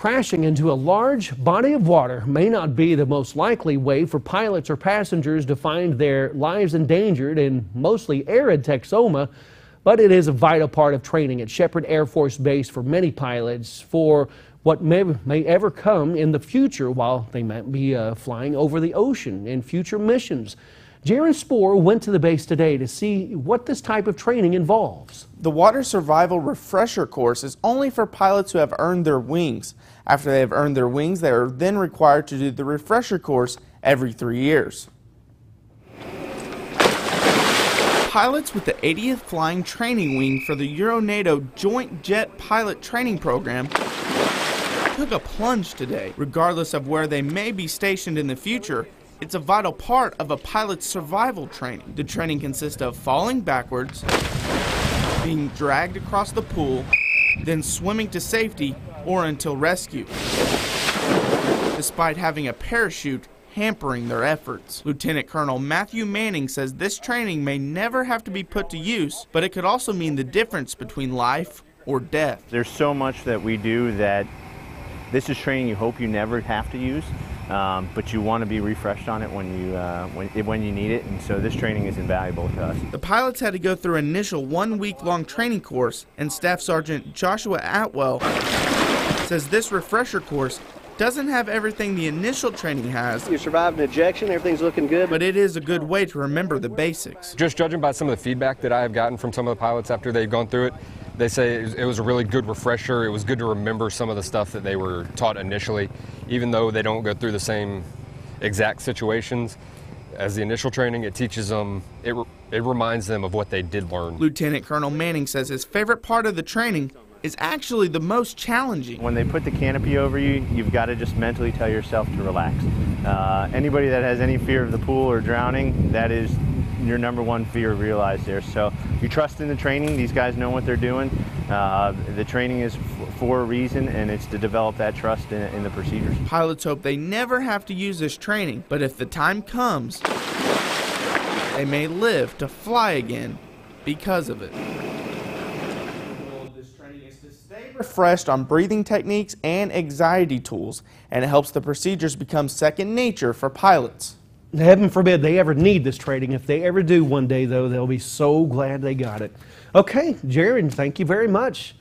Crashing into a large body of water may not be the most likely way for pilots or passengers to find their lives endangered in mostly arid Texoma, but it is a vital part of training at Sheppard Air Force Base for many pilots for what may ever come in the future while they might be flying over the ocean in future missions. Jaron Spoor went to the base today to see what this type of training involves. The Water Survival Refresher Course is only for pilots who have earned their wings. After they have earned their wings, they are then required to do the refresher course every 3 years. Pilots with the 80th Flying Training Wing for the Euro-NATO Joint Jet Pilot Training Program took a plunge today. Regardless of where they may be stationed in the future, it's a vital part of a pilot's survival training. The training consists of falling backwards, being dragged across the pool, then swimming to safety or until rescue, despite having a parachute hampering their efforts. Lieutenant Colonel Matthew Manning says this training may never have to be put to use, but it could also mean the difference between life or death. There's so much that we do that this is training you hope you never have to use. But you want to be refreshed on it when you need it, and so this training is invaluable to us. The pilots had to go through an initial 1-week-long training course, and Staff Sergeant Joshua Atwell says this refresher course doesn't have everything the initial training has. You survived an ejection, everything's looking good. But it is a good way to remember the basics. Just judging by some of the feedback that I have gotten from some of the pilots after they've gone through it, they say it was a really good refresher. It was good to remember some of the stuff that they were taught initially, even though they don't go through the same exact situations as the initial training. It teaches them, it reminds them of what they did learn. Lieutenant Colonel Manning says his favorite part of the training is actually the most challenging. When they put the canopy over you, you've got to just mentally tell yourself to relax. Anybody that has any fear of the pool or drowning, that is your #1 fear realized there. So you trust in the training. These guys know what they're doing. The training is for a reason, and it's to develop that trust in the procedures. Pilots hope they never have to use this training, but if the time comes, they may live to fly again because of it. This training is to stay refreshed on breathing techniques and anxiety tools, and it helps the procedures become second nature for pilots. Heaven forbid they ever need this training. If they ever do one day, though, they'll be so glad they got it. Okay, Jaron, thank you very much.